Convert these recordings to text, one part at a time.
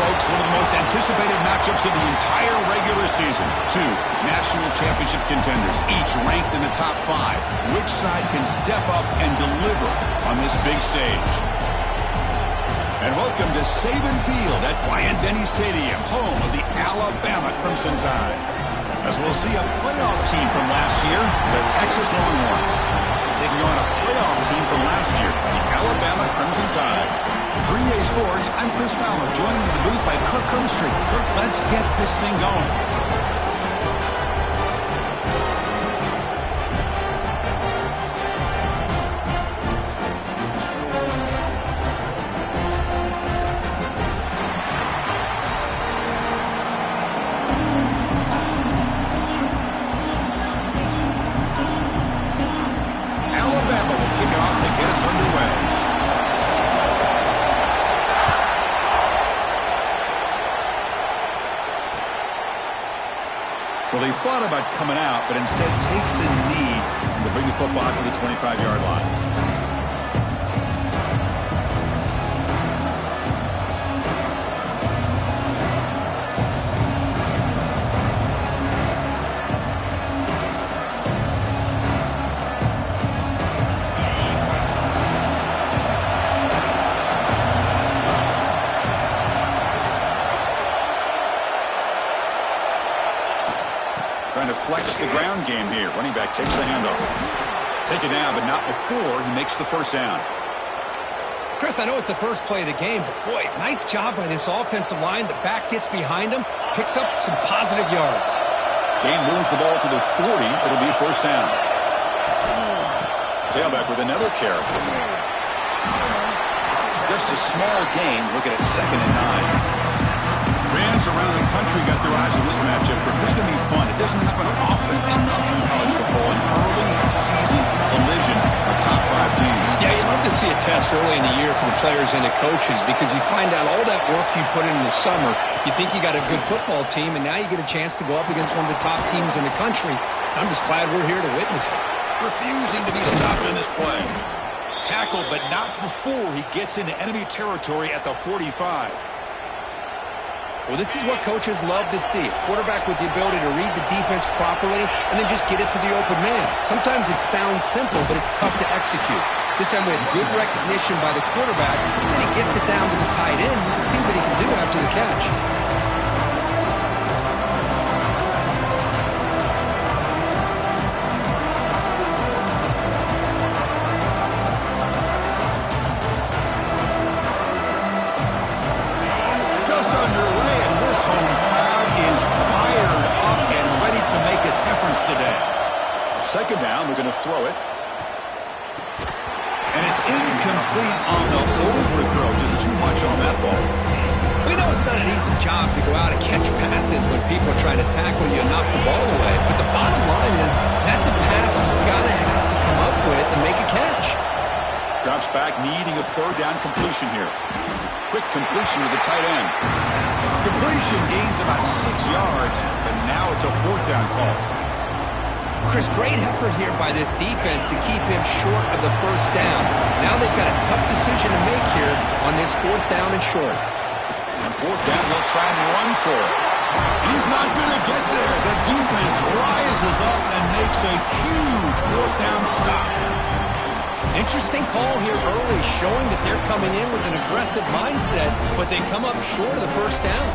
folks, one of the most anticipated matchups of the entire regular season. Two national championship contenders, each ranked in the top 5. Which side can step up and deliver on this big stage? And welcome to Saban Field at Bryant-Denny Stadium, home of the Alabama Crimson Tide. As we'll see a playoff team from last year, the Texas Longhorns, taking on a playoff team from last year, the Alabama Crimson Tide. Green Bay Sports, I'm Chris Fowler, joined in the booth by Kirk Herbstreit. Kirk, let's get this thing going. Well, he thought about coming out, but instead takes a knee to bring the football to the 25-yard line. Trying to flex the ground game here. Running back takes the handoff. Take it down, but not before he makes the first down. Chris, I know it's the first play of the game, but boy, nice job by this offensive line. The back gets behind him, picks up some positive yards. Game moves the ball to the 40. It'll be a first down. Tailback with another carry. Just a small gain. Looking at 2nd and 9. Fans around the country got their eyes on this matchup, but this is going to be fun. It doesn't happen often enough in college football, an early season collision of top 5 teams. Yeah, you love to see a test early in the year for the players and the coaches because you find out all that work you put in the summer. You think you got a good football team, and now you get a chance to go up against one of the top teams in the country. I'm just glad we're here to witness it. Refusing to be stopped in this play. Tackled, but not before he gets into enemy territory at the 45. Well, this is what coaches love to see. A quarterback with the ability to read the defense properly and then just get it to the open man. Sometimes it sounds simple, but it's tough to execute. This time we have good recognition by the quarterback, and then he gets it down to the tight end. You can see what he can do after the catch. Today. 2nd down, we're going to throw it. And it's incomplete on the overthrow. Just too much on that ball. We know it's not an easy job to go out and catch passes when people are trying to tackle you and knock the ball away. But the bottom line is that's a pass you've got to have to come up with and make a catch. Drops back, needing a 3rd down completion here. Quick completion to the tight end. Completion gains about 6 yards, but now it's a 4th down call. Chris, great effort here by this defense to keep him short of the 1st down. Now they've got a tough decision to make here on this 4th down and short. On 4th down, they'll try and run for it. He's not going to get there. The defense rises up and makes a huge 4th down stop. Interesting call here early, showing that they're coming in with an aggressive mindset, but they come up short of the 1st down.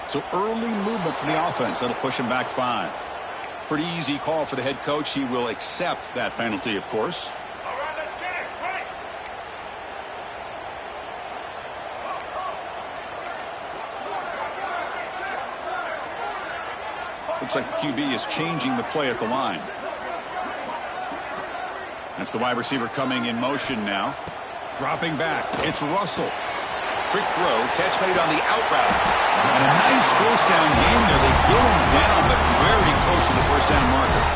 So early movement from the offense. That'll push him back 5. Pretty easy call for the head coach. He will accept that penalty, of course. All right, let's get it. Right. Looks like the QB is changing the play at the line. That's the wide receiver coming in motion now. Dropping back. It's Russell. Quick throw. Catch made on the out route. And a nice 1st down gain there. They go him down, but very close to the 1st down marker.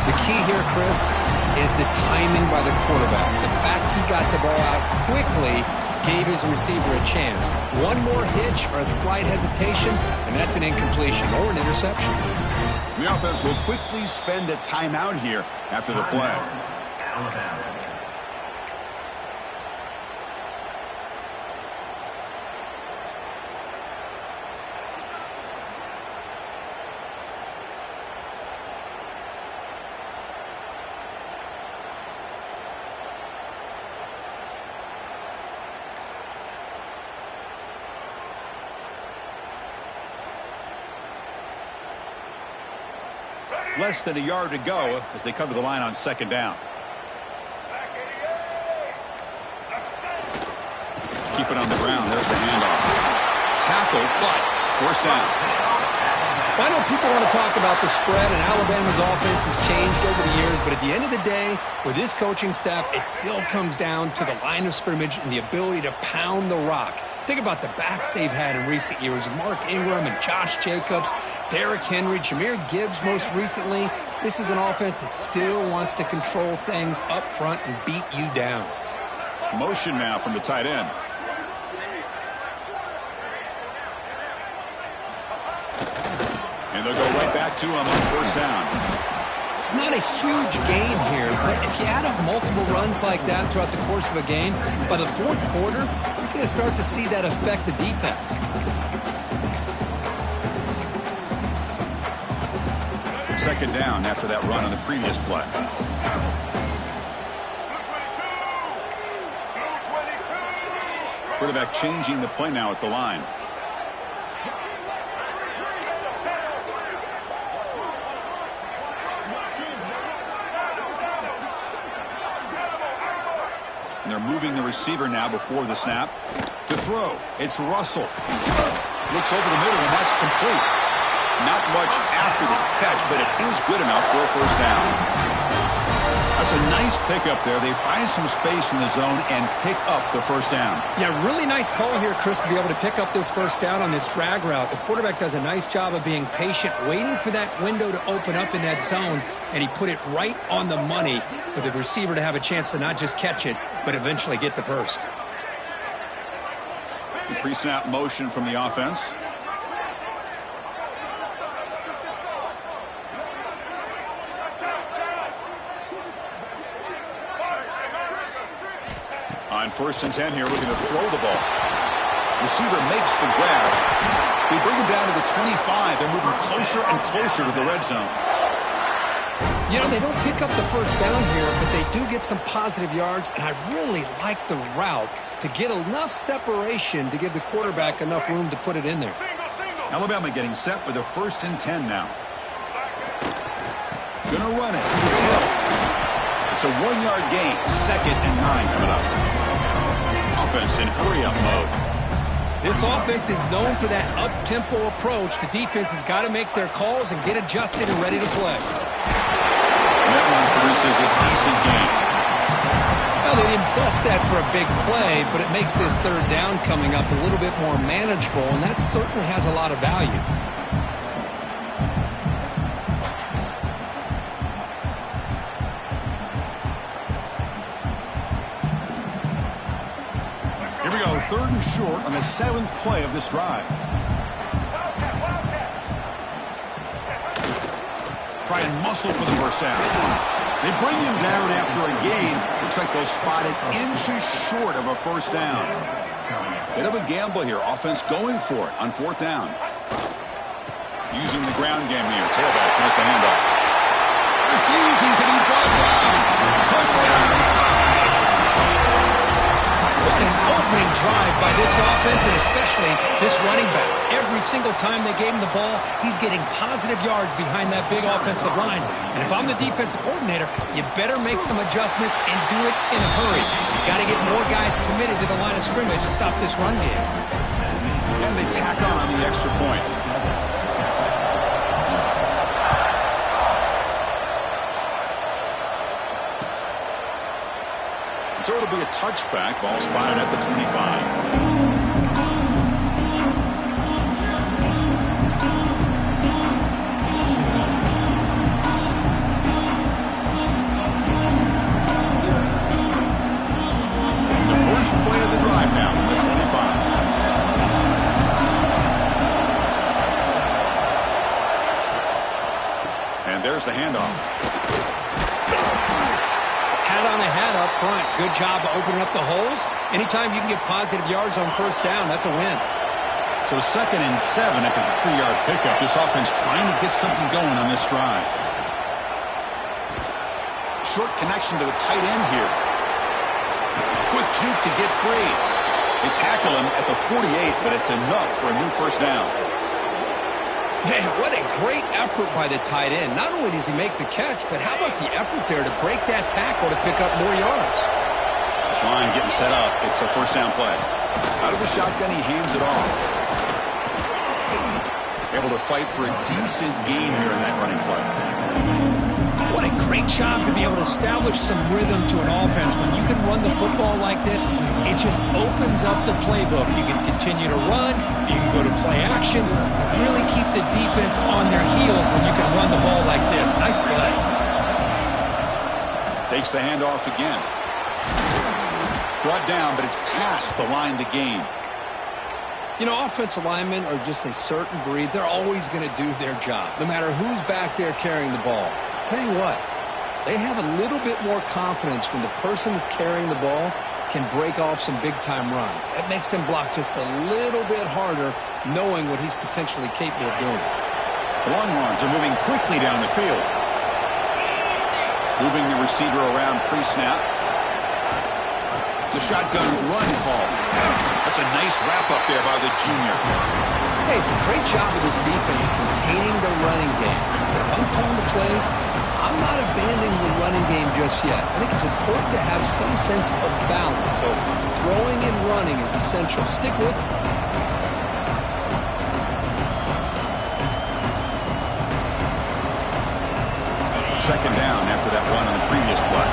The key here, Chris, is the timing by the quarterback. The fact he got the ball out quickly gave his receiver a chance. One more hitch or a slight hesitation, and that's an incompletion or an interception. The offense will quickly spend a timeout here after the play. Alabama. Less than a yard to go as they come to the line on second down. Keep it on the ground. There's the handoff. Tackle, but first down. I know people want to talk about the spread, and Alabama's offense has changed over the years, but at the end of the day, with this coaching staff, it still comes down to the line of scrimmage and the ability to pound the rock. Think about the backs they've had in recent years. Mark Ingram and Josh Jacobs, Derrick Henry, Jahmyr Gibbs most recently. This is an offense that still wants to control things up front and beat you down. Motion now from the tight end. And they'll go right back to him on first down. It's not a huge gain here, but if you add up multiple runs like that throughout the course of a game, by the fourth quarter, you're going to start to see that affect the defense. Second down after that run on the previous play. Quarterback changing the play now at the line. And they're moving the receiver now before the snap. To throw, it's Russell. Looks over the middle, and that's complete. Not much after the catch, but it is good enough for a first down. That's a nice pickup there. They find some space in the zone and pick up the first down. Yeah, really nice call here, Chris, to be able to pick up this first down on this drag route. The quarterback does a nice job of being patient, waiting for that window to open up in that zone, and he put it right on the money for the receiver to have a chance to not just catch it, but eventually get the first. The pre-snap motion from the offense. On 1st and 10 here, looking to throw the ball. Receiver makes the grab. They bring him down to the 25. They're moving closer and closer to the red zone. You know, they don't pick up the first down here, but they do get some positive yards, and I really like the route to get enough separation to give the quarterback enough room to put it in there. Alabama getting set with a 1st and 10 now. Gonna run it. It's Hill. It's a 1-yard gain. 2nd and 9 coming up. Offense in hurry-up mode. This offense is known for that up-tempo approach. The defense has got to make their calls and get adjusted and ready to play. That one produces a decent gain. Well, they didn't bust that for a big play, but it makes this third down coming up a little bit more manageable, and that certainly has a lot of value. Here we go, 3rd and short on the 7th play of this drive. Try and muscle for the first down. They bring him down after a gain. Looks like they'll spot it inches short of a first down. Bit of a gamble here. Offense going for it on 4th down. Using the ground game here. Tailback has the handoff. Refusing to be brought down. Touchdown, tie. What an opening drive by this offense, and especially this running back. Every single time they gave him the ball, he's getting positive yards behind that big offensive line. And if I'm the defensive coordinator, you better make some adjustments and do it in a hurry. You got to get more guys committed to the line of scrimmage to stop this run game. And they tack on the extra point. So it'll be a touchback. Ball spotted at the 25. And there's the handoff. Hat on a hat up front. Good job of opening up the holes. Anytime you can get positive yards on first down, that's a win. So 2nd and 7 after the 3-yard pickup. This offense trying to get something going on this drive. Short connection to the tight end here. Quick juke to get free. They tackle him at the 48, but it's enough for a new first down. Man, what a great effort by the tight end. Not only does he make the catch, but how about the effort there to break that tackle to pick up more yards? This line getting set up. It's a first down play. Out of the shotgun, he hands it off. Able to fight for a decent gain here in that running play. What a great job to be able to establish some rhythm to an offense. When you can run the football like this, it just opens up the playbook. You can continue to run, you can go to play action, and really keep the defense on their heels when you can run the ball like this. Nice play. Takes the handoff again. Brought down, but it's past the line to gain. You know, offensive linemen are just a certain breed. They're always going to do their job, no matter who's back there carrying the ball. I'll tell you what, they have a little bit more confidence when the person that's carrying the ball can break off some big-time runs. That makes them block just a little bit harder, knowing what he's potentially capable of doing. The Longhorns are moving quickly down the field. Moving the receiver around pre-snap. It's a shotgun run call. That's a nice wrap-up there by the junior. Hey, it's a great job of this defense containing the running game. But if I'm calling the plays, I'm not abandoning the running game just yet. I think it's important to have some sense of balance. So throwing and running is essential. Stick with it. Second down after that run on the previous play.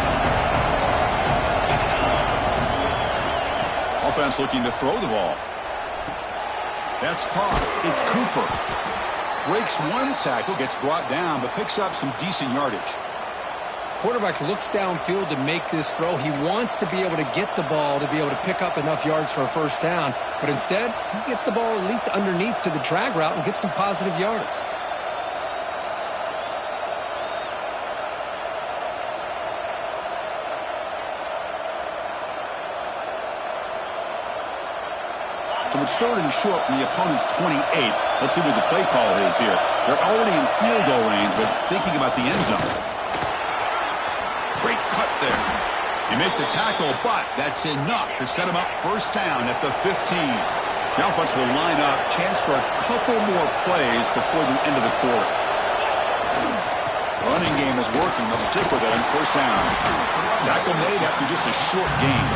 Offense looking to throw the ball. That's caught. It's Cooper. Breaks one tackle, gets brought down, but picks up some decent yardage. Quarterback looks downfield to make this throw. He wants to be able to get the ball to be able to pick up enough yards for a first down. But instead, he gets the ball at least underneath to the drag route and gets some positive yards. So it's 3rd and short from the opponent's 28. Let's see what the play call is here. They're already in field goal range, but thinking about the end zone. Great cut there. You make the tackle, but that's enough to set him up first down at the 15. The offense will line up. Chance for a couple more plays before the end of the quarter. Running game is working. They'll stick with it on first down. Tackle made after just a short gain.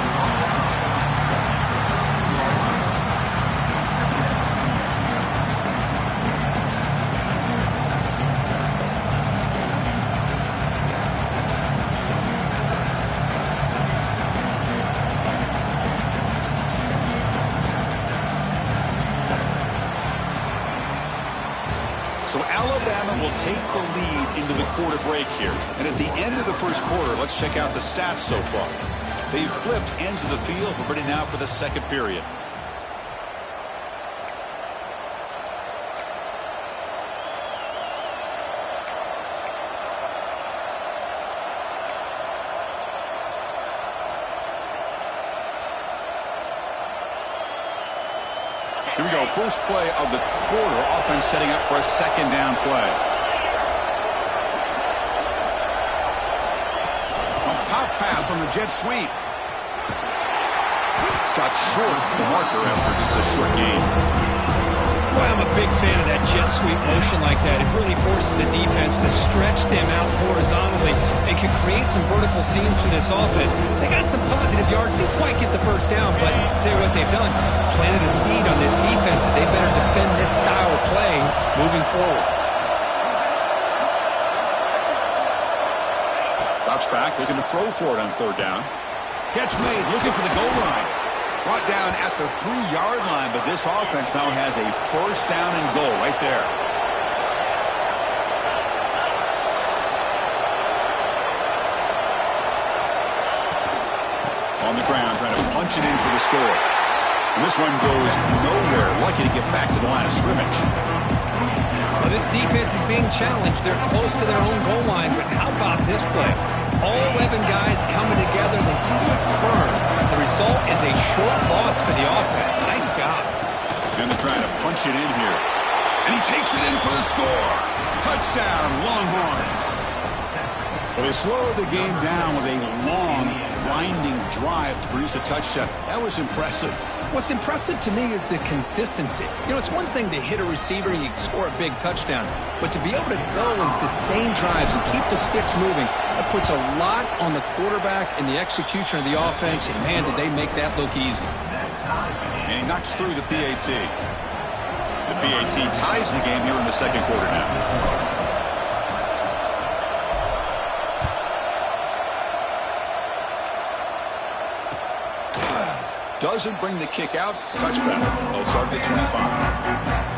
So Alabama will take the lead into the quarter break here. And at the end of the first quarter, let's check out the stats so far. They've flipped ends of the field. We're ready now for the second period. Here we go, first play of the quarter. Offense setting up for a second down play. A pop pass on the jet sweep. Stopped short the marker after just a short gain. Boy, I'm a big fan of that jet sweep motion like that. It really forces the defense to stretch them out horizontally. It can create some vertical seams for this offense. They got some positive yards. Didn't quite get the first down, but I'll tell you what they've done. Planted a seed on this defense that they better defend this style of play moving forward. Drops back, looking to throw for it on third down. Catch made, looking for the goal line. Brought down at the 3-yard line, but this offense now has a first down and goal right there. On the ground, trying to punch it in for the score. And this one goes nowhere. Lucky to get back to the line of scrimmage. Well, This defense is being challenged. They're close to their own goal line, but how about this play? All 11 guys coming together. They stood firm. The result is a short loss for the offense. Nice job. And they're trying to punch it in here. And he takes it in for the score. Touchdown, Longhorns. Well, they slowed the game down with a long, grinding drive to produce a touchdown. That was impressive. What's impressive to me is the consistency. You know, it's one thing to hit a receiver and you score a big touchdown, but to be able to go and sustain drives and keep the sticks moving, that puts a lot on the quarterback and the execution of the offense, and man, did they make that look easy. And he knocks through the PAT. The PAT ties the game here in the second quarter now. Doesn't bring the kick out. Touchback. They'll start at the 25.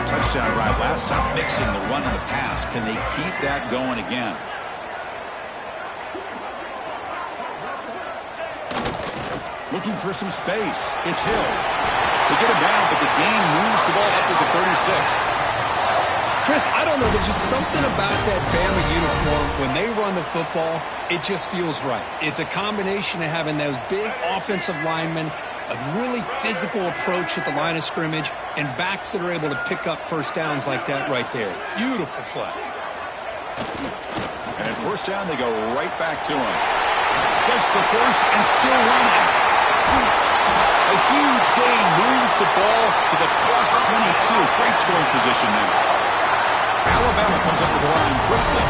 Touchdown drive last time, mixing the run and the pass. Can they keep that going again? Looking for some space. It's Hill. They get him down, but the game moves the ball up with the 36. Chris, I don't know. There's just something about that Bama uniform. When they run the football, it just feels right. It's a combination of having those big offensive linemen, a really physical approach at the line of scrimmage, and backs that are able to pick up first downs like that right there. Beautiful play. And at first down, they go right back to him. Gets the first and still running. A huge gain moves the ball to the plus 22. Great scoring position now. Alabama comes up with the line quickly.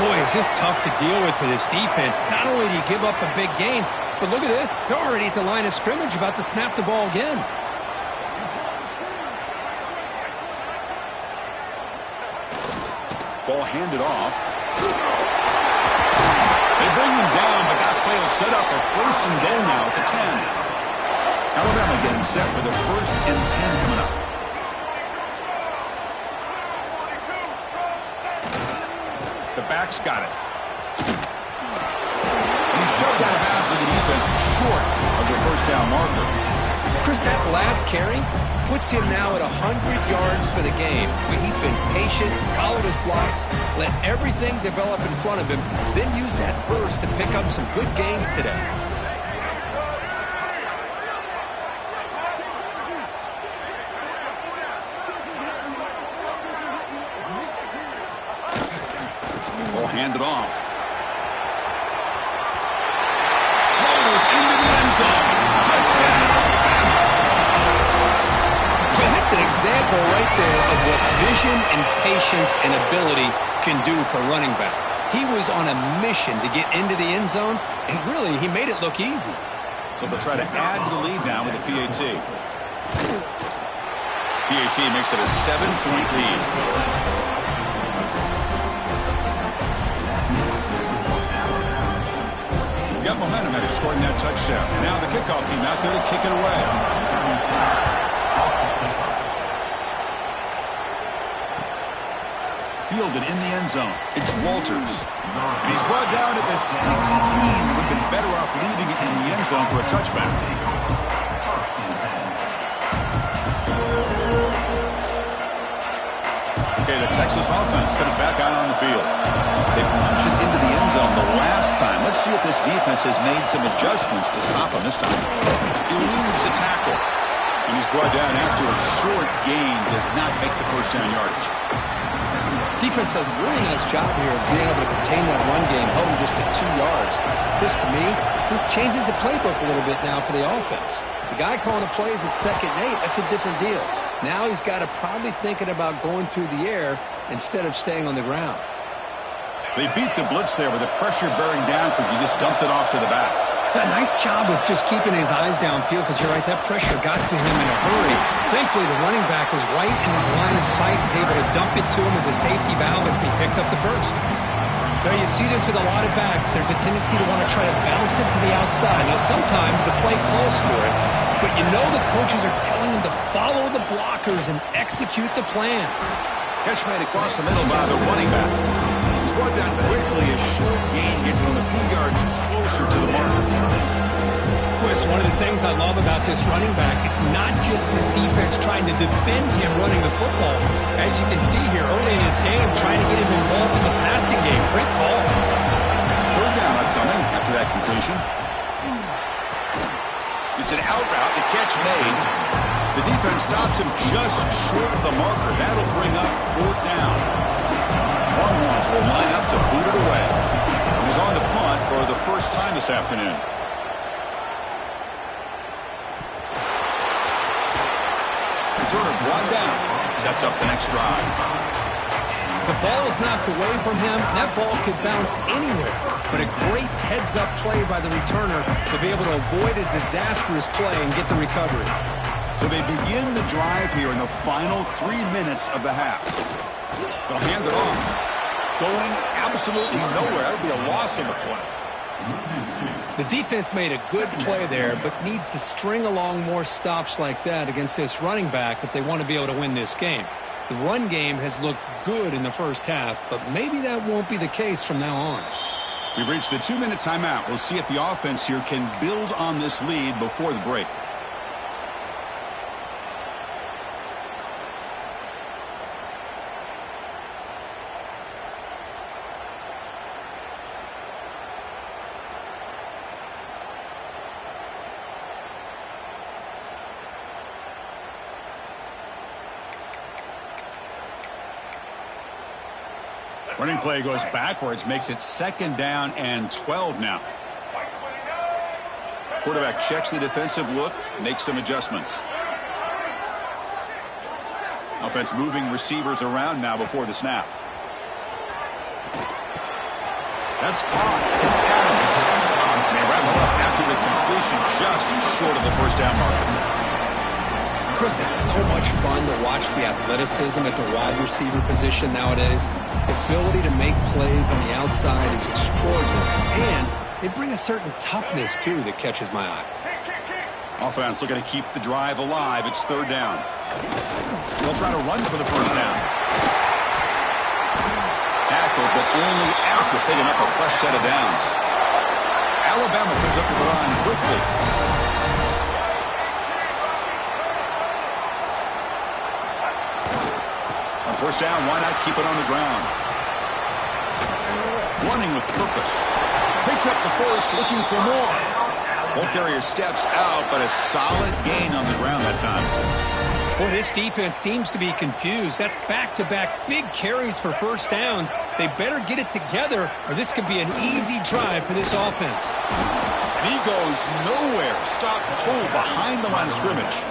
Boy, is this tough to deal with for this defense. Not only do you give up a big gain, but look at this. They're already at the line of scrimmage about to snap the ball again. Ball handed off. They bring him down, but that play will set up for first and goal now at the 10. Alabama getting set for the first and 10 coming up. The back's got it. He's shoved out of bounds with the defense short of the first down marker. Chris, that last carry puts him now at 100 yards for the game. He's been patient, followed his blocks, let everything develop in front of him, then use that burst to pick up some good gains today. Ball handed off. Rolls into the end zone. Touchdown. That's an example right there of what vision and patience and ability can do for a running back. He was on a mission to get into the end zone, and really, he made it look easy. So they'll try to add to the lead now with the PAT. PAT makes it a 7-point lead. Got momentum after scoring that touchdown. Now the kickoff team out there to kick it away. Fielded in the end zone. It's Walters. And he's brought down at the 16. Would have been better off leaving it in the end zone for a touchback. Okay, the Texas offense comes back out on the field. They punch it into the end zone the last time. Let's see if this defense has made some adjustments to stop him this time. Eludes a tackle. And he's brought down after a short gain. Does not make the first down yardage. Defense does a really nice job here of being able to contain that run game, held him just at 2 yards. This, to me, this changes the playbook a little bit now for the offense. The guy calling the plays at 2nd and 8, that's a different deal. Now he's got to probably thinking about going through the air instead of staying on the ground. They beat the blitz there with the pressure bearing down for you. Just dumped it off to the back. A nice job of just keeping his eyes downfield because you're right, that pressure got to him in a hurry. Thankfully, the running back was right in his line of sight. He's able to dump it to him as a safety valve, and he picked up the first. Now, you see this with a lot of backs. There's a tendency to want to try to bounce it to the outside. Now, sometimes the play calls for it, but you know the coaches are telling them to follow the blockers and execute the plan. Catch made across the middle by the running back. He's brought down quickly. A short gain gets them a few yards closer to the mark. Chris, one of the things I love about this running back, it's not just this defense trying to defend him running the football. As you can see here early in this game, trying to get him involved in the passing game. Great call. Third down upcoming after that completion. It's an out route. The catch made. The defense stops him just short of the marker. That'll bring up fourth down. Longhorns will line up to boot it away. And he's on to punt for the first time this afternoon. Returner brought down. Sets up the next drive. The ball is knocked away from him. That ball could bounce anywhere. But a great heads-up play by the returner to be able to avoid a disastrous play and get the recovery. So they begin the drive here in the final 3 minutes of the half. They'll hand it off. Going absolutely nowhere. That would be a loss on the play. The defense made a good play there, but needs to string along more stops like that against this running back if they want to be able to win this game. The run game has looked good in the first half, but maybe that won't be the case from now on. We've reached the 2-minute timeout. We'll see if the offense here can build on this lead before the break. Running play goes backwards, makes it second down and 12 now. Quarterback checks the defensive look, makes some adjustments. Offense moving receivers around now before the snap. That's caught. It's Adams. They rattle up after the completion, just short of the first down mark. Chris, it's so much fun to watch the athleticism at the wide receiver position nowadays. The ability to make plays on the outside is extraordinary. And they bring a certain toughness, too, that catches my eye. Offense looking to keep the drive alive. It's third down. They'll try to run for the first down. Tackle, but only after picking up a fresh set of downs. Alabama comes up with the line quickly. On first down, why not keep it on the ground? Running with purpose. Picks up the force, looking for more. Ball carrier steps out, but a solid gain on the ground that time. Boy, this defense seems to be confused. That's back-to-back big carries for first downs. They better get it together, or this could be an easy drive for this offense. And he goes nowhere. Stop cold behind the line of scrimmage.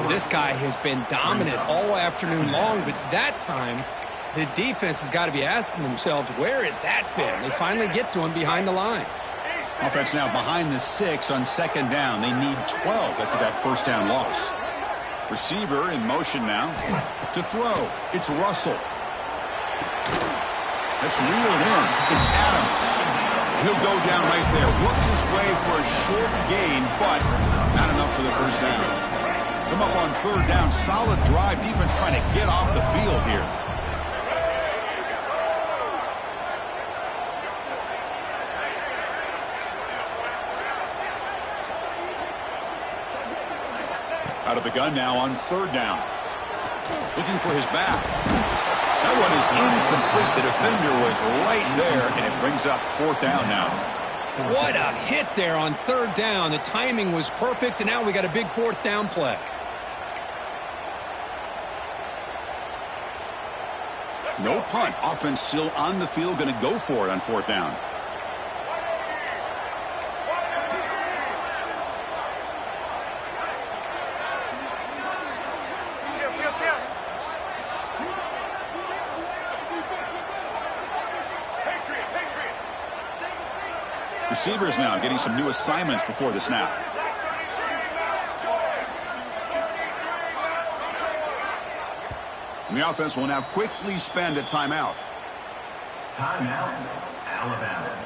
This guy has been dominant all afternoon long, but that time, the defense has got to be asking themselves, where has that been? They finally get to him behind the line. Offense now behind the 6 on second down. They need 12 after that first down loss. Receiver in motion now to throw. It's Russell. Let's reel it in. It's Adams. He'll go down right there. Worked his way for a short gain, but not enough for the first down. Come up on third down. Solid drive. Defense trying to get off the field here. Out of the gun now on third down. Looking for his back. That one is incomplete. The defender was right there, and it brings up fourth down now. What a hit there on third down. The timing was perfect, and now we got a big fourth down play. No punt. Offense still on the field, going to go for it on fourth down. Receivers now getting some new assignments before the snap. And the offense will now quickly spend a timeout. Timeout, Alabama.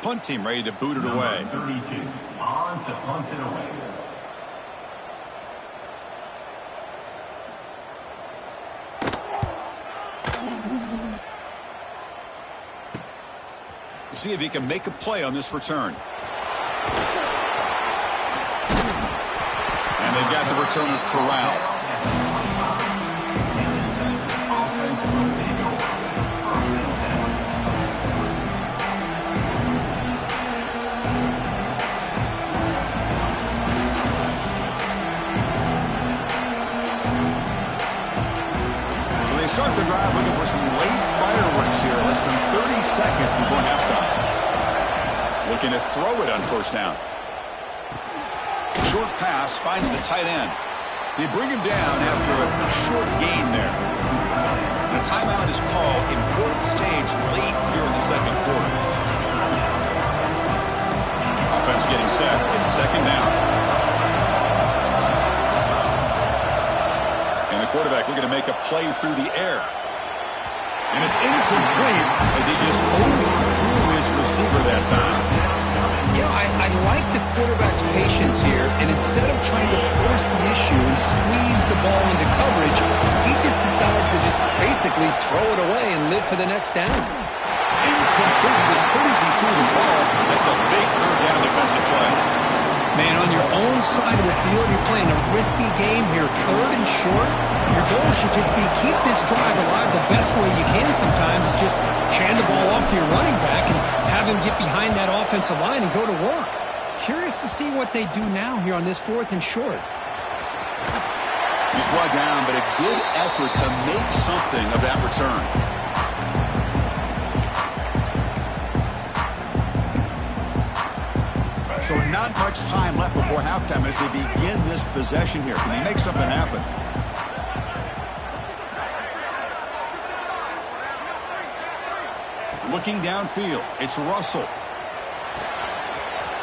Punt team ready to boot it away. 32 on to punt it away. We'll see if he can make a play on this return. And they've got the returner corralled. Start the drive looking for some late fireworks here. Less than 30 seconds before halftime. Looking to throw it on first down. Short pass finds the tight end. They bring him down after a short gain there. And a timeout is called. Important stage late here in the second quarter. Offense getting set. It's second down. Quarterback looking to make a play through the air. And it's incomplete as he just overthrew his receiver that time. You know, I like the quarterback's patience here, and instead of trying to force the issue and squeeze the ball into coverage, he just decides to just basically throw it away and live for the next down. Incomplete. As good as he threw the ball, that's a big third down defensive play. Man, on your own side of the field, you're playing a risky game here, third and short. Your goal should just be keep this drive alive the best way you can sometimes. Is just hand the ball off to your running back and have him get behind that offensive line and go to work. Curious to see what they do now here on this fourth and short. He's brought down, but a good effort to make something of that return. So not much time left before halftime as they begin this possession here. Can they make something happen? Looking downfield, it's Russell.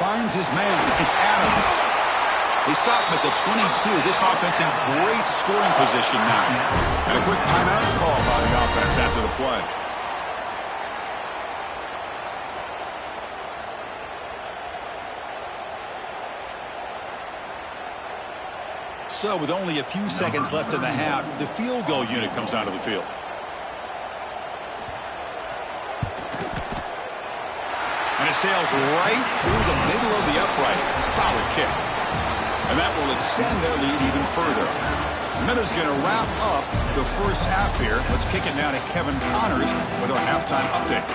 Finds his man, it's Adams. They stop him at the 22. This offense in great scoring position now. And a quick timeout call by the offense after the play. So with only a few seconds left in the half, the field goal unit comes out of the field. And it sails right through the middle of the uprights. Solid kick. And that will extend their lead even further. The Minnows going to wrap up the first half here. Let's kick it now to Kevin Connors with our halftime update.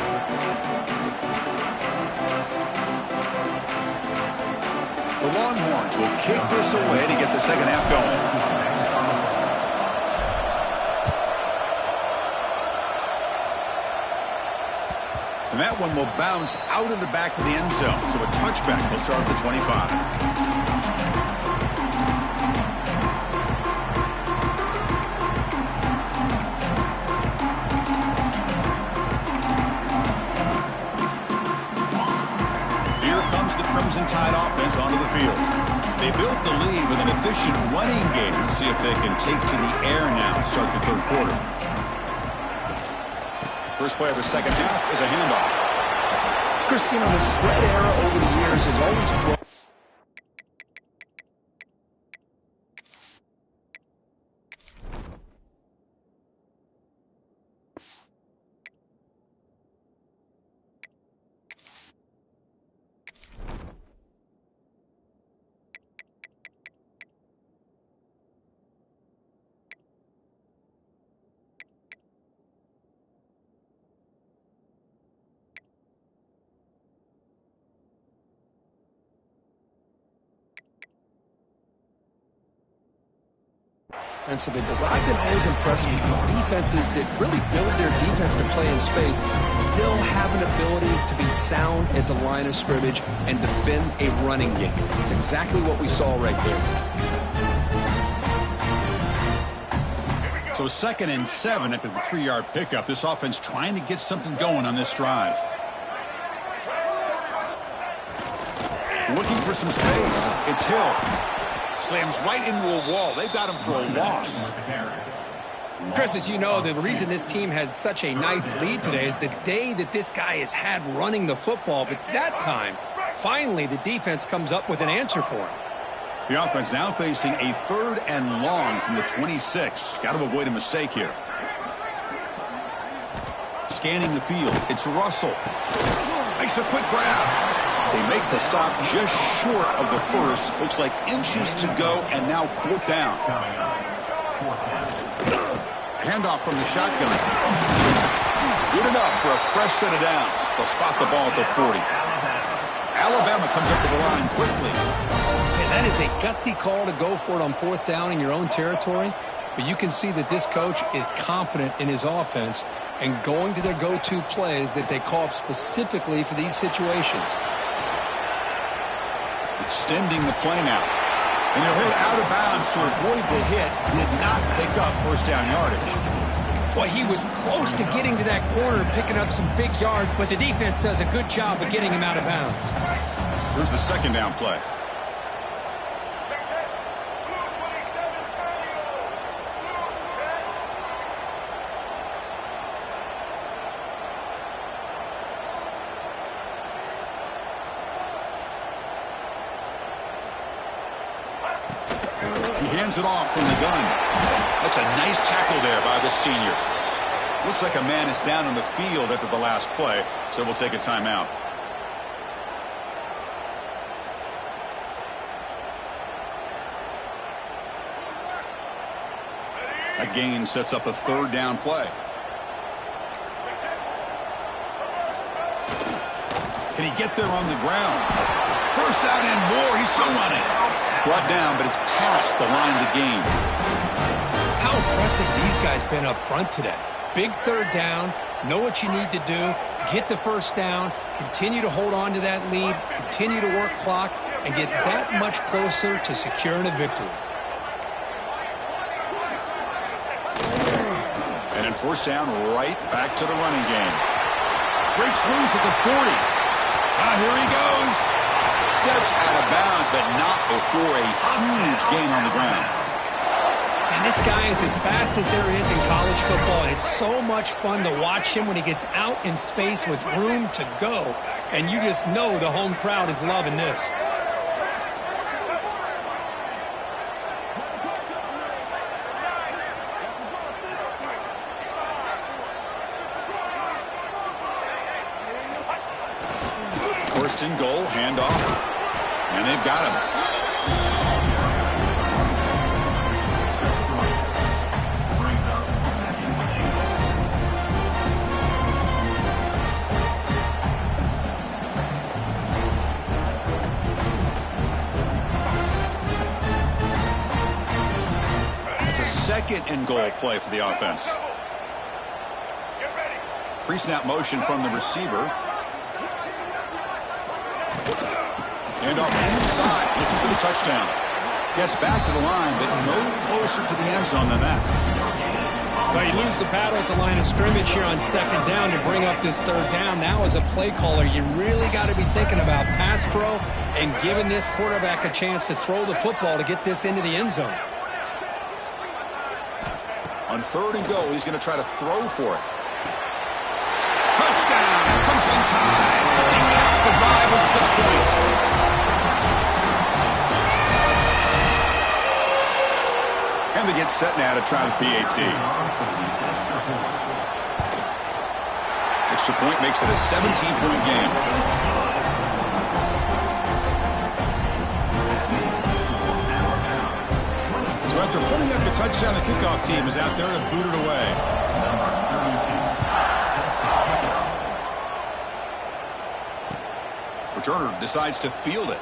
The Longhorns will kick this away to get the second half going. And that one will bounce out of the back of the end zone. So a touchback will start at the 25. Crimson Tide offense onto the field. They built the lead with an efficient running game. Let's see if they can take to the air now and start the third quarter. First play of the second half is a handoff. Christine, the spread era over the years has always brought defensively, but what I've been always impressed with defenses that really build their defense to play in space still have an ability to be sound at the line of scrimmage and defend a running game. It's exactly what we saw right there. So 2nd and 7 after the 3-yard pickup. This offense trying to get something going on this drive. Looking for some space. It's Hill. Slams right into a wall. They've got him for a loss. Chris, as you know, the reason this team has such a nice lead today is the day that this guy has had running the football. But that time, finally, the defense comes up with an answer for him. The offense now facing a 3rd and long from the 26. Got to avoid a mistake here. Scanning the field. It's Russell. Makes a quick grab. They make the stop just short of the first. Looks like inches to go, and now 4th down. Handoff from the shotgun. Good enough for a fresh set of downs. They'll spot the ball at the 40. Alabama comes up to the line quickly. Hey, that is a gutsy call to go for it on 4th down in your own territory. But you can see that this coach is confident in his offense and going to their go-to plays that they call up specifically for these situations. Extending the play now. And he'll hit out of bounds to avoid the hit. Did not pick up 1st down yardage. Boy, he was close to getting to that corner and picking up some big yards, but the defense does a good job of getting him out of bounds. Here's the 2nd down play. Hands it off from the gun. That's a nice tackle there by the senior. Looks like a man is down on the field after the last play, so we'll take a timeout. A gain sets up a 3rd down play. Can he get there on the ground? 1st down and more. He's still running. Brought down, but it's past the line of the game. How impressive these guys been up front today. Big 3rd down, know what you need to do, get the 1st down, continue to hold on to that lead, continue to work clock, and get that much closer to securing a victory. And in 1st down, right back to the running game. Breaks loose at the 40. Here he goes. Steps out of bounds, but not before a huge gain on the ground. And this guy is as fast as there is in college football. And it's so much fun to watch him when he gets out in space with room to go. And you just know the home crowd is loving this. First and goal, handoff. And they've got him. It's a 2nd and goal play for the offense. Pre-snap motion from the receiver. And off inside, looking for the touchdown. Gets back to the line, but no closer to the end zone than that. Well, you lose the battle at the line of scrimmage here on 2nd down to bring up this 3rd down. Now as a play caller, you really got to be thinking about pass pro and giving this quarterback a chance to throw the football to get this into the end zone. On 3rd and goal, he's going to try to throw for it. Touchdown! Comes in time. They cap the drive with 6 points. And they get set now to try the PAT. Extra point makes it a 17-point game. So after putting up a touchdown, the kickoff team is out there to boot it away. Returner decides to field it.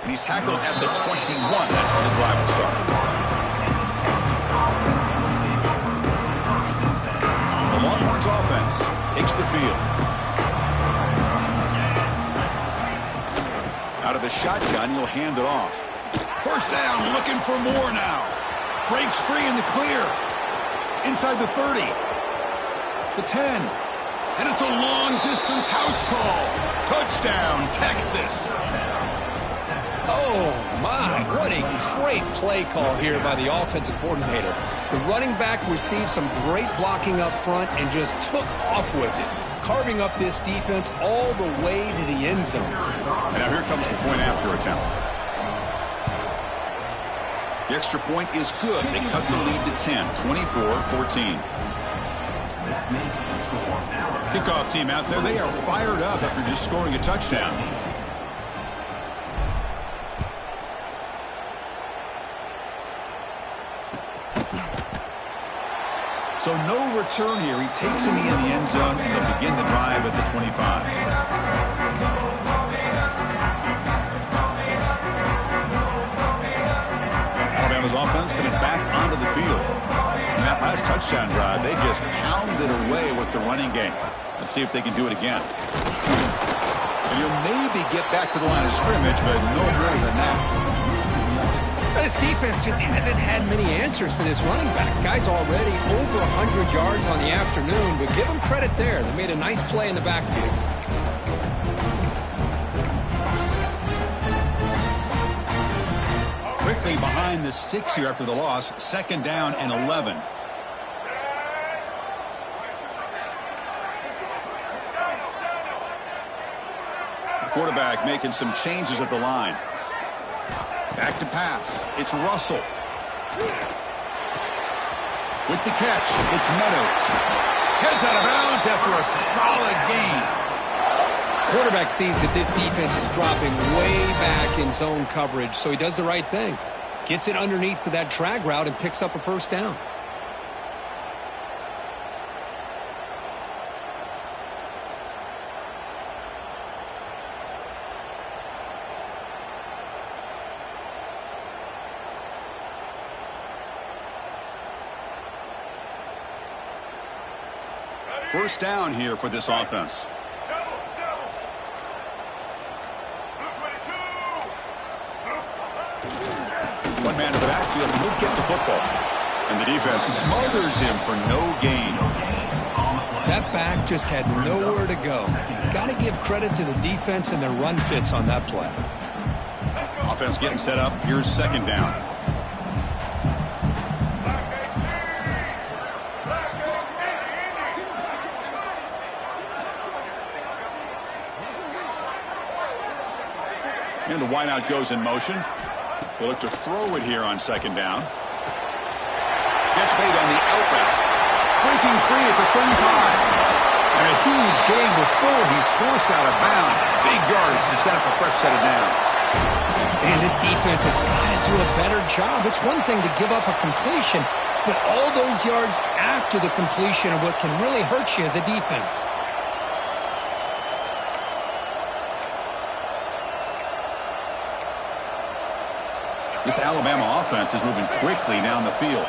And he's tackled at the 21. That's where the drive will start. The Longhorns offense takes the field. Out of the shotgun, he'll hand it off. 1st down, looking for more now. Breaks free in the clear. Inside the 30. The 10. And it's a long-distance house call. Touchdown, Texas. Oh, my. What a great play call here by the offensive coordinator. The running back received some great blocking up front and just took off with it, carving up this defense all the way to the end zone. And now here comes the point after attempt. The extra point is good. They cut the lead to 10, 24-14. Kickoff team out there. They are fired up after just scoring a touchdown. So no return here. He takes it in the end zone, and they'll begin the drive at the 25. Alabama's offense coming back onto the field. In that last touchdown drive, they just pounded away with the running game. Let's see if they can do it again. And you'll maybe get back to the line of scrimmage, but no more than that. This defense just hasn't had many answers for this running back. Guy's already over 100 yards on the afternoon, but give them credit there. They made a nice play in the backfield. Quickly behind the sticks here after the loss. 2nd down and 11. The quarterback making some changes at the line. Back to pass. It's Russell. With the catch, it's Meadows. Heads out of bounds after a solid gain. Quarterback sees that this defense is dropping way back in zone coverage, so he does the right thing. Gets it underneath to that drag route and picks up a 1st down. First down here for this offense. One man to the backfield, and he'll get the football. And the defense smothers him for no gain. That back just had nowhere to go. Got to give credit to the defense and their run fits on that play. Offense getting set up. Here's 2nd down. And the wideout goes in motion. They look to throw it here on 2nd down. Gets made on the out route. Breaking free at the 35. And a huge gain before he's forced out of bounds. Big yardage to set up a fresh set of downs. And this defense has got to do a better job. It's one thing to give up a completion, but all those yards after the completion are what can really hurt you as a defense. This Alabama offense is moving quickly down the field.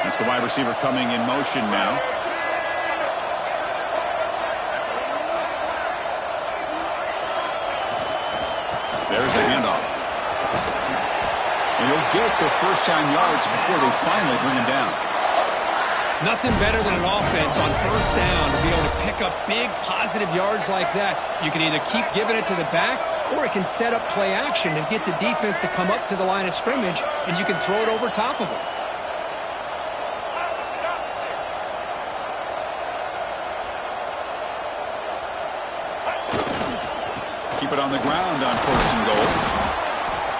That's the wide receiver coming in motion now. There's the handoff. And he'll get the first-time yards before they finally bring him down. Nothing better than an offense on 1st down to be able to pick up big positive yards like that. You can either keep giving it to the back, or it can set up play action and get the defense to come up to the line of scrimmage, and you can throw it over top of them. Keep it on the ground on 1st and goal.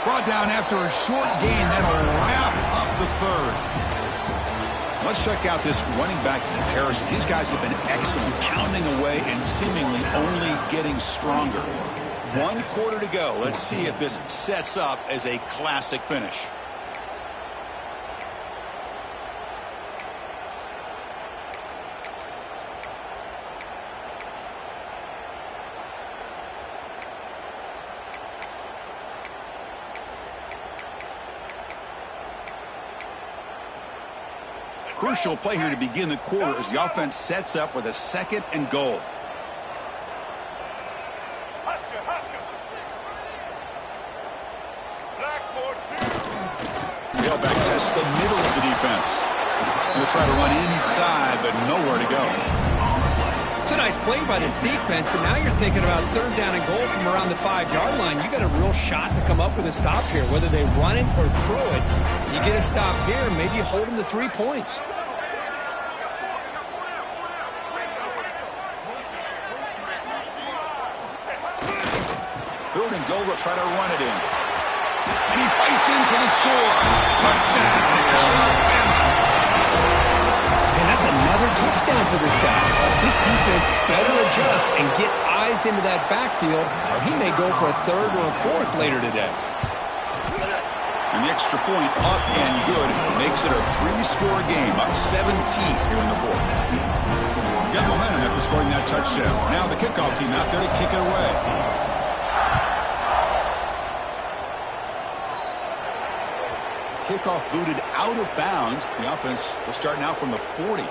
Brought down after a short gain. That'll wrap up the 3rd. Let's check out this running back comparison. These guys have been excellent, pounding away and seemingly only getting stronger. 1 quarter to go. Let's see if this sets up as a classic finish. Crucial play here to begin the quarter as the offense sets up with a 2nd and goal. Tailback tests the middle of the defense. They'll try to run inside, but nowhere to go. It's a nice play by this defense, and now you're thinking about third down and goal from around the 5-yard line. You got a real shot to come up with a stop here, whether they run it or throw it. You get a stop here, maybe you hold them to 3 points. Third and goal, they'll try to run it in. And he fights in for the score. Touchdown, Alabama. And that's another touchdown for this guy. This defense better adjust and get eyes into that backfield, or he may go for a third or a fourth later today. And the extra point up and good makes it a 3-score game, up 17 here in the fourth. Got momentum after scoring that touchdown. Now the kickoff team out there to kick it away. Kickoff booted out of bounds. The offense will start now from the 40.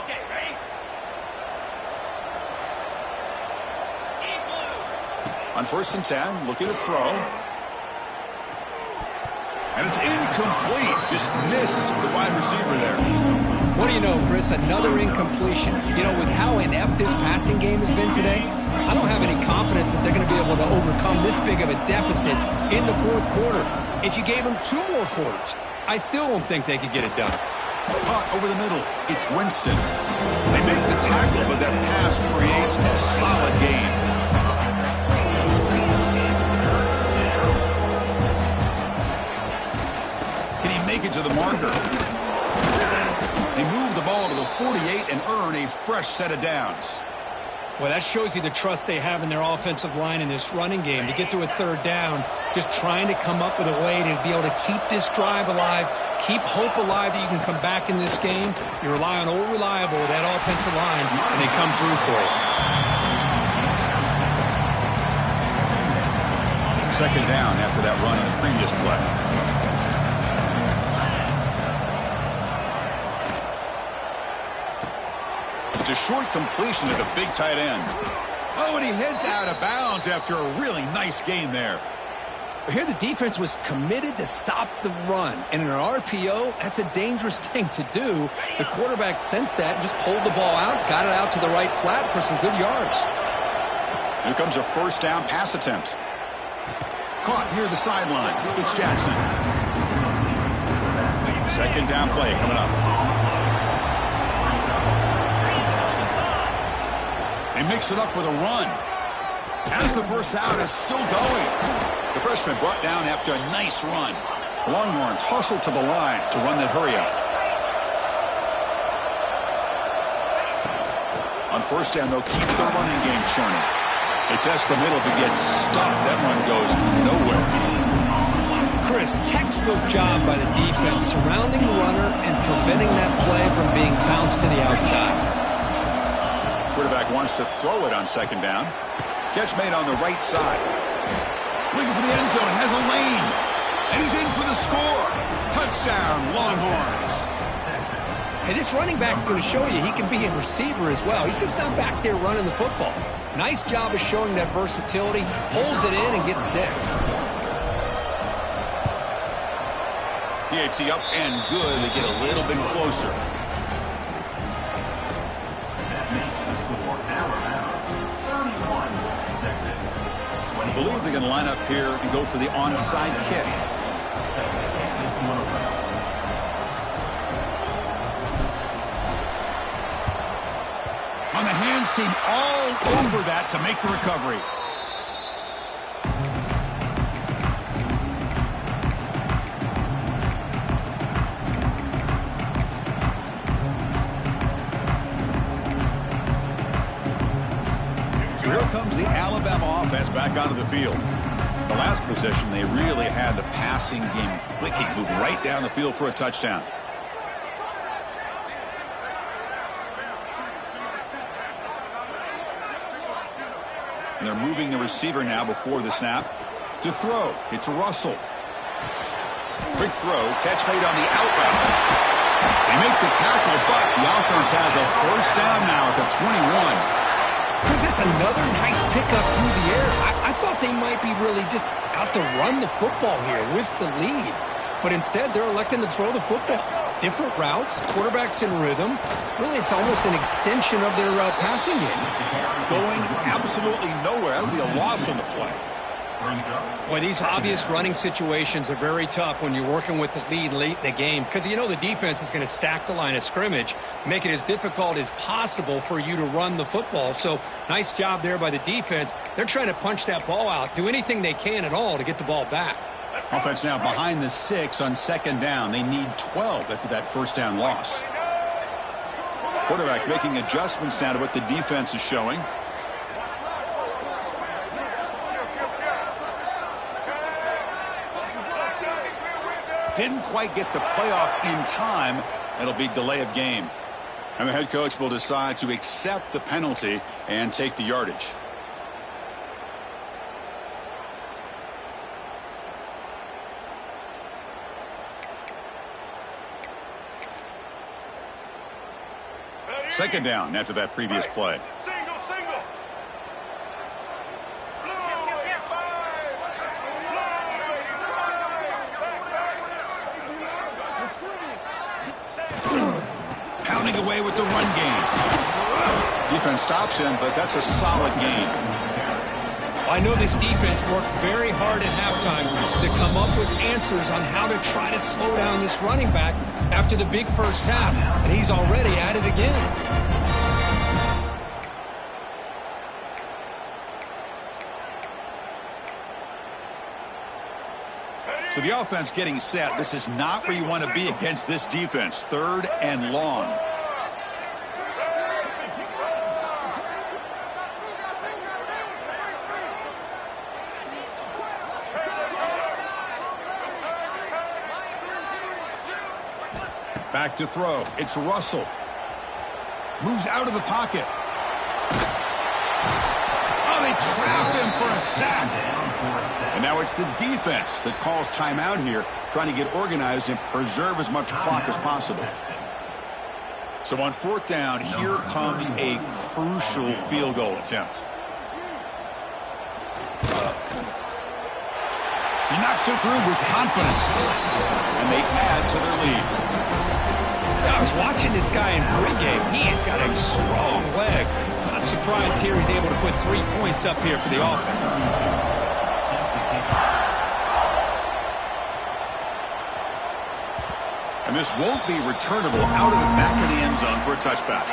Okay, ready? On 1st and 10, looking to throw. And it's incomplete. Just missed the wide receiver there. What do you know, Chris? Another incompletion. You know, with how inept this passing game has been today, I don't have any confidence that they're going to be able to overcome this big of a deficit in the fourth quarter. If you gave them 2 more quarters, I still don't think they could get it done. Caught over the middle. It's Winston. They make the tackle, but that pass creates a solid game. Can he make it to the marker? They move the ball to the 48 and earn a fresh set of downs. Well, that shows you the trust they have in their offensive line in this running game. To get to a third down, just trying to come up with a way to be able to keep this drive alive, keep hope alive that you can come back in this game. You rely on old reliable, that offensive line, and they come through for you. Second down after that run on the previous play. It's a short completion to the big tight end. Oh, and he heads out of bounds after a really nice gain there. Here the defense was committed to stop the run. And in an RPO, that's a dangerous thing to do. The quarterback sensed that and just pulled the ball out, got it out to the right flat for some good yards. Here comes a first down pass attempt. Caught near the sideline. It's Jackson. Second down play coming up. They mix it up with a run. As the first out is still going. The freshman brought down after a nice run. Longhorns hustle to the line to run that hurry up. On first down, they'll keep the running game churning. They test the middle but get stuffed. That run goes nowhere. Chris, textbook job by the defense surrounding the runner and preventing that play from being bounced to the outside. Quarterback wants to throw it on second down. Catch made on the right side. Looking for the end zone, has a lane. And he's in for the score. Touchdown, Longhorns. Hey, this running back's going to show you he can be a receiver as well. He's just not back there running the football. Nice job of showing that versatility. Pulls it in and gets 6. PAT up and good. They get a little bit closer. I believe they're going to line up here and go for the onside kick. On the hands team all over that to make the recovery. So here comes the Alabama offense back onto the field. The last possession, they really had the passing game clicking, move right down the field for a touchdown. And they're moving the receiver now before the snap to throw. It's Russell. Quick throw, catch made on the out route. They make the tackle, but the offense has a first down now at the 21. Chris, that's another nice pickup through the air. I thought they might be really just out to run the football here with the lead. But instead, they're electing to throw the football. Different routes, quarterbacks in rhythm. Really, it's almost an extension of their passing game. Going absolutely nowhere. That would be a loss on the play. Boy, these obvious running situations are very tough when you're working with the lead late in the game because you know the defense is going to stack the line of scrimmage, make it as difficult as possible for you to run the football. So nice job there by the defense. They're trying to punch that ball out, do anything they can at all to get the ball back. Offense now behind the 6 on second down. They need 12 after that first down loss. Quarterback making adjustments now to what the defense is showing. Didn't quite get the playoff in time. It'll be delay of game. And the head coach will decide to accept the penalty and take the yardage. Second down after that previous play. Single, single. Pounding away with the run game. Defense stops him, but that's a solid gain. I know this defense worked very hard at halftime to come up with answers on how to try to slow down this running back after the big first half, and he's already at it again. So the offense getting set. This is not where you want to be against this defense. Third and long. Back to throw. It's Russell. Moves out of the pocket. Oh, they trapped him for a sack. And now it's the defense that calls timeout here, trying to get organized and preserve as much clock as possible. So on fourth down, here comes a crucial field goal attempt. He knocks it through with confidence. And they add to their lead. I was watching this guy in pregame. He has got a strong leg. I'm surprised here he's able to put 3 points up here for the offense. And this won't be returnable out of the back of the end zone for a touchback.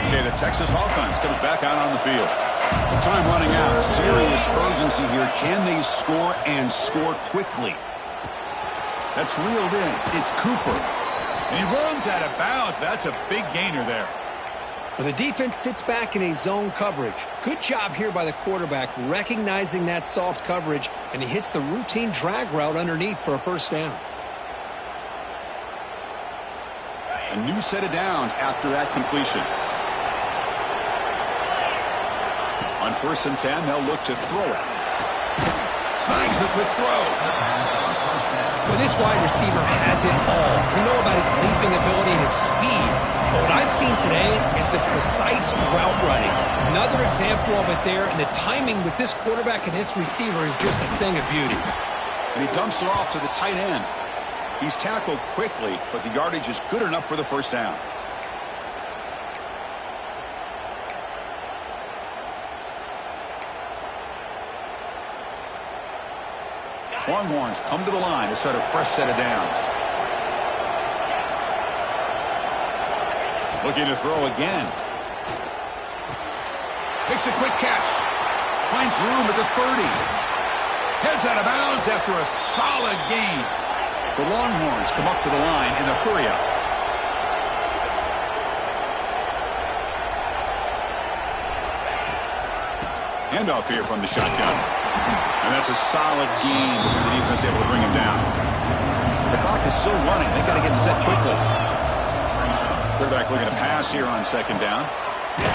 Okay, the Texas offense comes back out on the field. Time running out. Serious urgency here. Can they score and score quickly? That's reeled in. It's Cooper. And he runs out of bounds. That's a big gainer there. Well, the defense sits back in a zone coverage. Good job here by the quarterback recognizing that soft coverage, and he hits the routine drag route underneath for a first down. A new set of downs after that completion. On 1st and 10, they'll look to throw it. Snags the quick throw. Well, this wide receiver has it all. We know about his leaping ability and his speed. But what I've seen today is the precise route running. Another example of it there, and the timing with this quarterback and this receiver is just a thing of beauty. And he dumps it off to the tight end. He's tackled quickly, but the yardage is good enough for the first down. Longhorns come to the line to set a fresh set of downs. Looking to throw again. Makes a quick catch. Finds room at the 30. Heads out of bounds after a solid gain. The Longhorns come up to the line in the hurry-up. Handoff here from the shotgun. And that's a solid gain before the defense able to bring him down. The clock is still running. They've got to get set quickly. Quarterback looking to pass here on second down.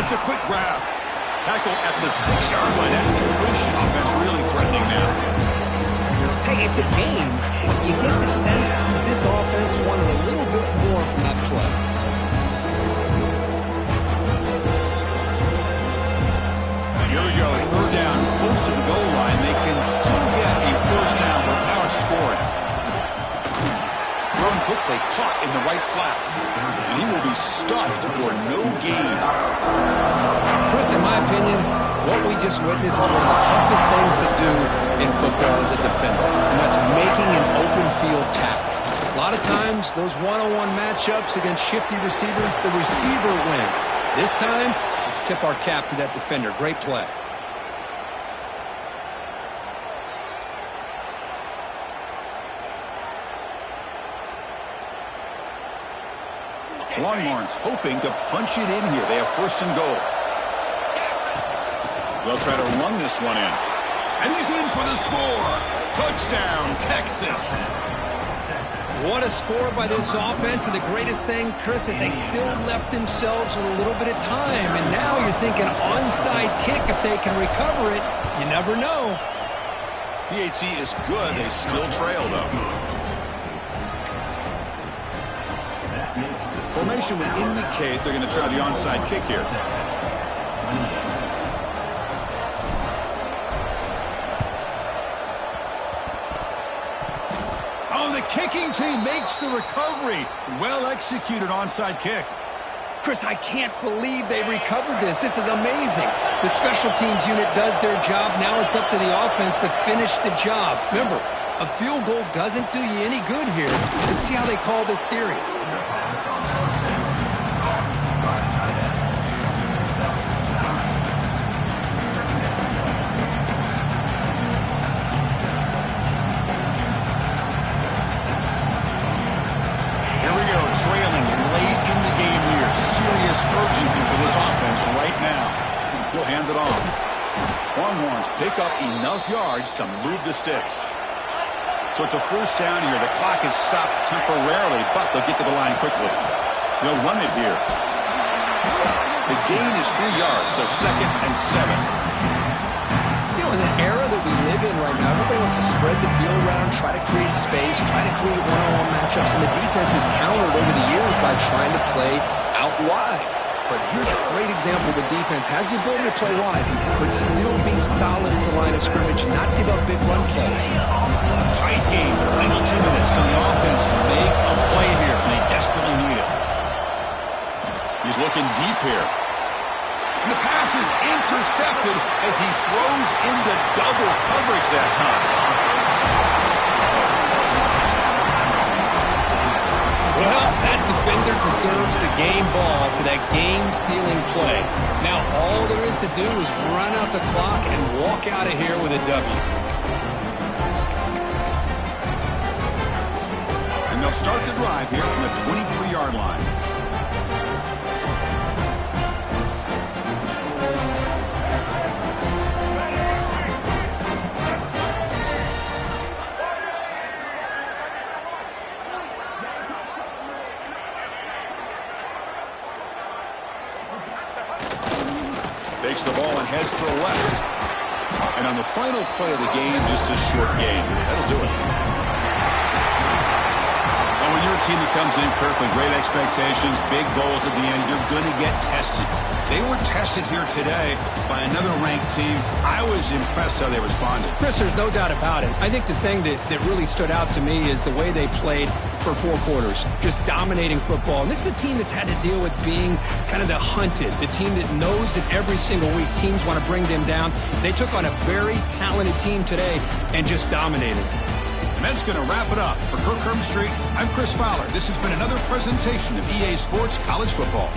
It's a quick grab. Tackle at the 6-yard line after the completion. Offense really threatening now. Hey, it's a game, but you get the sense that this offense wanted a little bit more from that play. Here we go. Third down, close to the goal play caught in the right flat. And he will be stuffed for no gain. Chris, in my opinion, what we just witnessed is one of the toughest things to do in football as a defender, and that's making an open field tackle. A lot of times, those one-on-one matchups against shifty receivers, the receiver wins. This time, let's tip our cap to that defender. Great play. Longhorns hoping to punch it in here. They have first and goal. They'll try to run this one in. And he's in for the score. Touchdown, Texas. What a score by this offense, and the greatest thing, Chris, is they still left themselves with a little bit of time, and now you're thinking onside kick if they can recover it. You never know. PHC is good. They still trail, though. Formation would indicate they're going to try the onside kick here. Oh, the kicking team makes the recovery. Well executed onside kick. Chris, I can't believe they recovered this. This is amazing. The special teams unit does their job. Now it's up to the offense to finish the job. Remember, a field goal doesn't do you any good here. Let's see how they call this series. Trailing late in the game here. Serious urgency for this offense right now. He'll hand it off. Longhorns pick up enough yards to move the sticks. So it's a first down here. The clock is stopped temporarily, but they'll get to the line quickly. They'll run it here. The gain is 3 yards, so 2nd and 7. You know, in the era that we live in right now, everybody wants to spread the field around, try to create space, try to create one-on-one matchups, and the defense is countered over the years by trying to play out wide. But here's a great example. The defense has the ability to play wide, but still be solid at the line of scrimmage, not give up big run plays. Tight game. Final 2 minutes. Can the offense make a play here? They desperately need it. He's looking deep here. And the pass is intercepted as he throws into double coverage that time. Well, that defender deserves the game ball for that game-sealing play. Now, all there is to do is run out the clock and walk out of here with a W. And they'll start the drive here from the 23-yard line. Takes the ball and heads to the left. And on the final play of the game, just a short gain. That'll do it. And when you're a team that comes in, Kirk, with great expectations, big goals at the end, you're going to get tested. They were tested here today by another ranked team. I was impressed how they responded. Chris, there's no doubt about it. I think the thing that really stood out to me is the way they played for 4 quarters, just dominating football. And this is a team that's had to deal with being kind of the hunted, the team that knows that every single week teams want to bring them down. They took on a very talented team today and just dominated. And that's going to wrap it up. For Kirk Street, I'm Chris Fowler. This has been another presentation of EA Sports College Football.